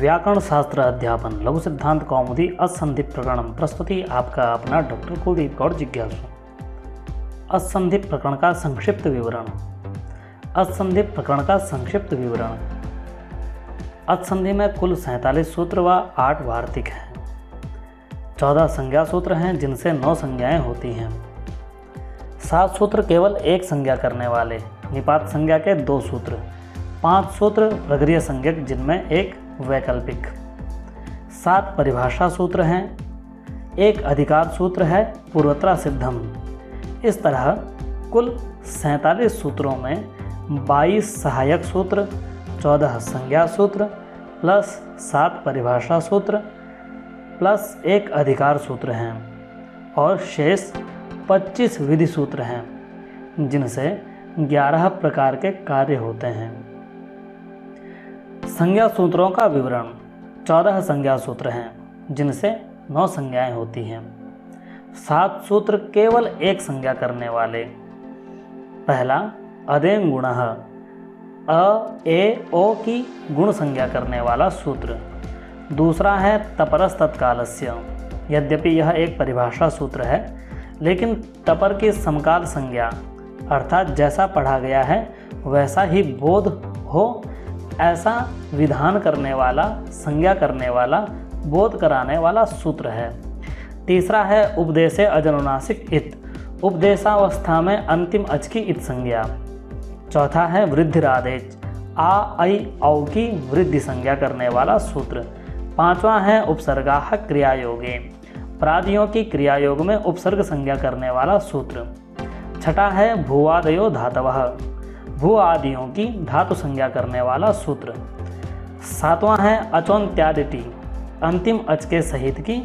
व्याकरण शास्त्र अध्यापन लघु सिद्धांत कौमुदी असंधि प्रकरण प्रस्तुति आपका अपना डॉक्टर कुलदीप गौड़ जिज्ञासु। असंधि प्रकरण का संक्षिप्त विवरण। असंधि प्रकरण का संक्षिप्त विवरण। असंधि में कुल 47 सूत्र व 8 वार्तिक हैं। 14 संज्ञा सूत्र हैं जिनसे 9 संज्ञाएं होती हैं। 7 सूत्र केवल एक संज्ञा करने वाले, निपात संज्ञा के 2 सूत्र, 5 सूत्र प्रगृह्य संज्ञक जिनमें एक वैकल्पिक, 7 परिभाषा सूत्र हैं, 1 अधिकार सूत्र है पूर्वोत्तरा सिद्धम। इस तरह कुल 47 सूत्रों में 22 सहायक सूत्र, 14 संज्ञा सूत्र प्लस 7 परिभाषा सूत्र प्लस 1 अधिकार सूत्र हैं और शेष 25 विधि सूत्र हैं जिनसे 11 प्रकार के कार्य होते हैं। संज्ञा सूत्रों का विवरण। 14 संज्ञा सूत्र हैं जिनसे 9 संज्ञाएं होती हैं। 7 सूत्र केवल एक संज्ञा करने वाले। पहला अदें गुणः, अ ए ओ की गुण संज्ञा करने वाला सूत्र। दूसरा है तपरस तत्कालस्य, यद्यपि यह एक परिभाषा सूत्र है लेकिन तपर की समकाल संज्ञा अर्थात जैसा पढ़ा गया है वैसा ही बोध हो ऐसा विधान करने वाला, संज्ञा करने वाला, बोध कराने वाला सूत्र है। तीसरा है उपदेशे अजनुनासिक इत, उपदेशावस्था में अंतिम अच की इत संज्ञा। चौथा है वृद्धिरादेश, आ ऐ औ की वृद्धि संज्ञा करने वाला सूत्र। 5वां है उपसर्गाः क्रियायोगे, प्रादियों की क्रियायोग में उपसर्ग संज्ञा करने वाला सूत्र। 6ठा है भूआदयो धातवः, भू आदियों की धातु संज्ञा करने वाला सूत्र। 7वां है अचोन्त्यादि टी, अंतिम अच के सहित की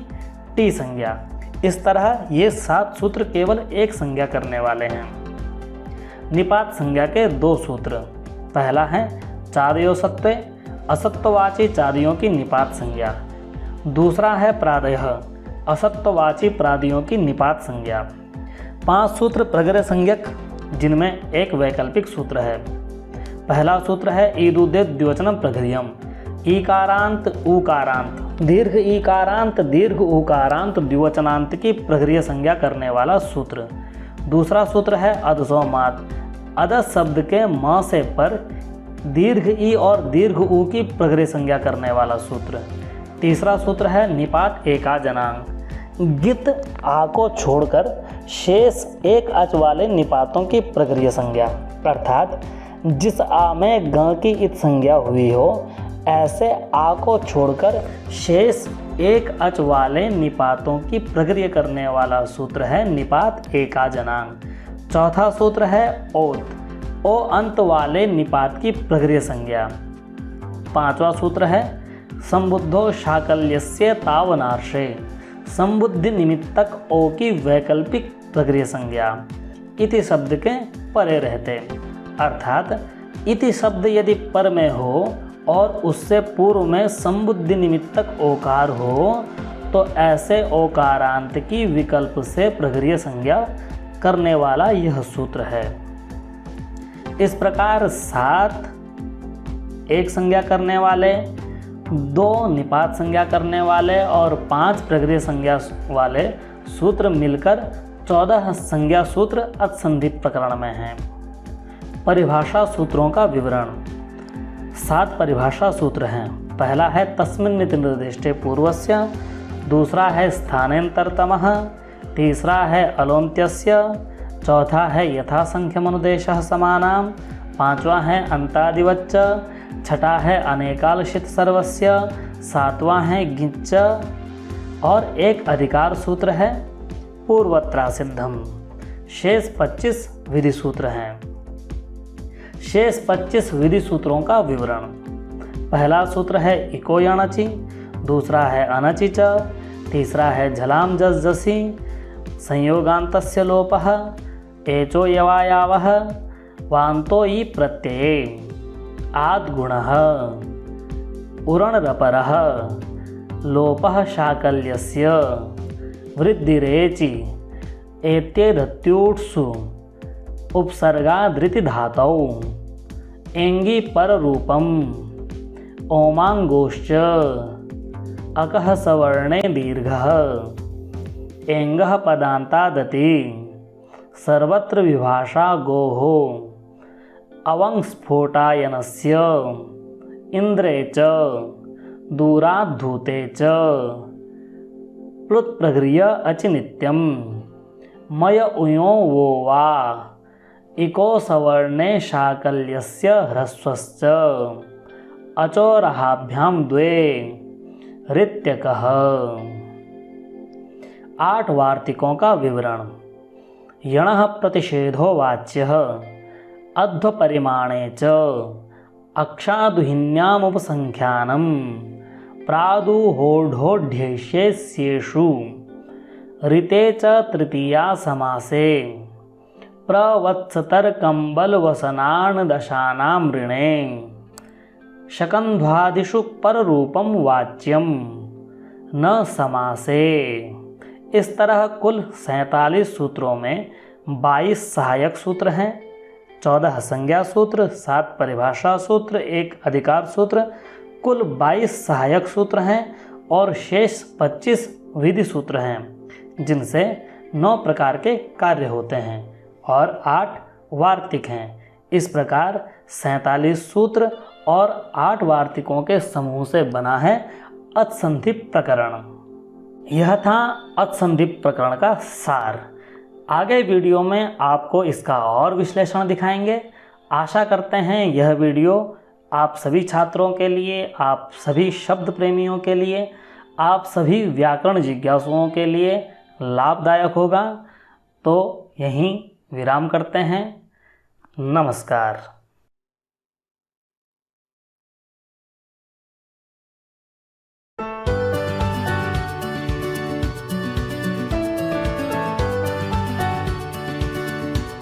टी संज्ञा। इस तरह ये 7 सूत्र केवल एक संज्ञा करने वाले हैं। निपात संज्ञा के 2 सूत्र। पहला है चादयो सत्वे, असत्ववाची चादियों की निपात संज्ञा। दूसरा है प्रादयः, असत्ववाची प्रादियों की निपात संज्ञा। 5 सूत्र प्रगृह्य संज्ञक जिनमें एक वैकल्पिक सूत्र है। पहला सूत्र है ईदुदे द्विवचनम प्रगृह्यम, ईकारांत उकारांत, दीर्घ ईकारांत दीर्घ उकारांत द्विवचनांत की प्रगृह्य संज्ञा करने वाला सूत्र। दूसरा सूत्र है अदसोमात, अद शब्द के म से पर दीर्घ ई और दीर्घ उ की प्रगृह्य संज्ञा करने वाला सूत्र। तीसरा सूत्र है निपात एका जनांग, गित आ को छोड़कर शेष एक अच वाले निपातों की प्रगृह्य संज्ञा अर्थात जिस आ में ग की इत संज्ञा हुई हो ऐसे आ को छोड़कर शेष एक अच वाले निपातों की प्रगृह्य करने वाला सूत्र है निपात एका जनांग। चौथा सूत्र है ओत, ओ अंत वाले निपात की प्रगृह्य संज्ञा। 5वां सूत्र है संबुद्धो शाकल्यस्य तावनार्षे, संबुद्धि निमित्तक ओ की वैकल्पिक प्रगृह्य संज्ञा इति शब्द के परे रहते, अर्थात इति शब्द यदि पर में हो और उससे पूर्व में संबुद्धि निमित्तक ओकार हो तो ऐसे ओकारांत की विकल्प से प्रगृह्य संज्ञा करने वाला यह सूत्र है। इस प्रकार 7 एक संज्ञा करने वाले, 2 निपात संज्ञा करने वाले और 5 प्रगृह्य संज्ञा वाले सूत्र मिलकर 14 संज्ञा सूत्र असंधि प्रकरण में हैं। परिभाषा सूत्रों का विवरण। 7 परिभाषा सूत्र हैं। पहला है तस्मिन्निति निर्दिष्टे पूर्वस्य, दूसरा है स्थानेन्तरतमः, तीसरा है अलोन्त्यस्य, चौथा है यथासंख्यमनुदेशः समानाम, 5वां है अंतादिवच्च, 6ठा है अनेकालशित सर्वस्य, 7वां है गिच्च और एक अधिकार सूत्र है पूर्वोत्तरा सिद्धम। शेष 25 विधि सूत्र हैं। शेष 25 विधि सूत्रों का विवरण। पहला सूत्र है इको यणचि, दूसरा है अनचि च, तीसरा है झलाम जस जसी, संयोगान्तस्य लोपः, एचो यवायावः, वान्तो ई प्रत्यये, आद्गुणः, उरणरपरः, लोपः शाकल्यस्य, वृद्धिरेचि, एत्येदत्यूट्सु, उपसर्गादृति धातौ, एंगी पर रूपम, ओमांगोश्च अकः सवर्णे दीर्घः एंगः पदान्तादति सर्वत्र विभाषा गोः अवंस्फोटायनस्य इंद्रे च दूराद्धूते च प्लुत्प्रगृह्य अचि नित्यं मय उयो वो वा इको सवर्णे शाकल्यस्य ह्रस्वश्च अचोरहाभ्यां द्वे ऋत्यकः। 8 वार्तिकों का विवरण। यणः प्रतिषेधो वाच्यः अध्वपरिमाणे च अक्षादुहिन्यामुपसंख्यानं प्रादुहोढोढ्येष्येषु ऋते च तृतीया समासे प्रवत्सतर्कम्बलवसनान् ऋणे शकन्ध्वादिषु पररूपं वाच्यं न समासे। इस तरह कुल 47 सूत्रों में 22 सहायक सूत्र हैं, 14 संज्ञा सूत्र, 7 परिभाषा सूत्र, 1 अधिकार सूत्र, कुल 22 सहायक सूत्र हैं और शेष 25 विधि सूत्र हैं, जिनसे 9 प्रकार के कार्य होते हैं और 8 वार्तिक हैं। इस प्रकार 47 सूत्र और 8 वार्तिकों के समूह से बना है अतसंधि प्रकरण। यह था अतसंधि प्रकरण का सार। आगे वीडियो में आपको इसका और विश्लेषण दिखाएंगे। आशा करते हैं यह वीडियो आप सभी छात्रों के लिए, आप सभी शब्द प्रेमियों के लिए, आप सभी व्याकरण जिज्ञासुओं के लिए लाभदायक होगा। तो यहीं विराम करते हैं। नमस्कार।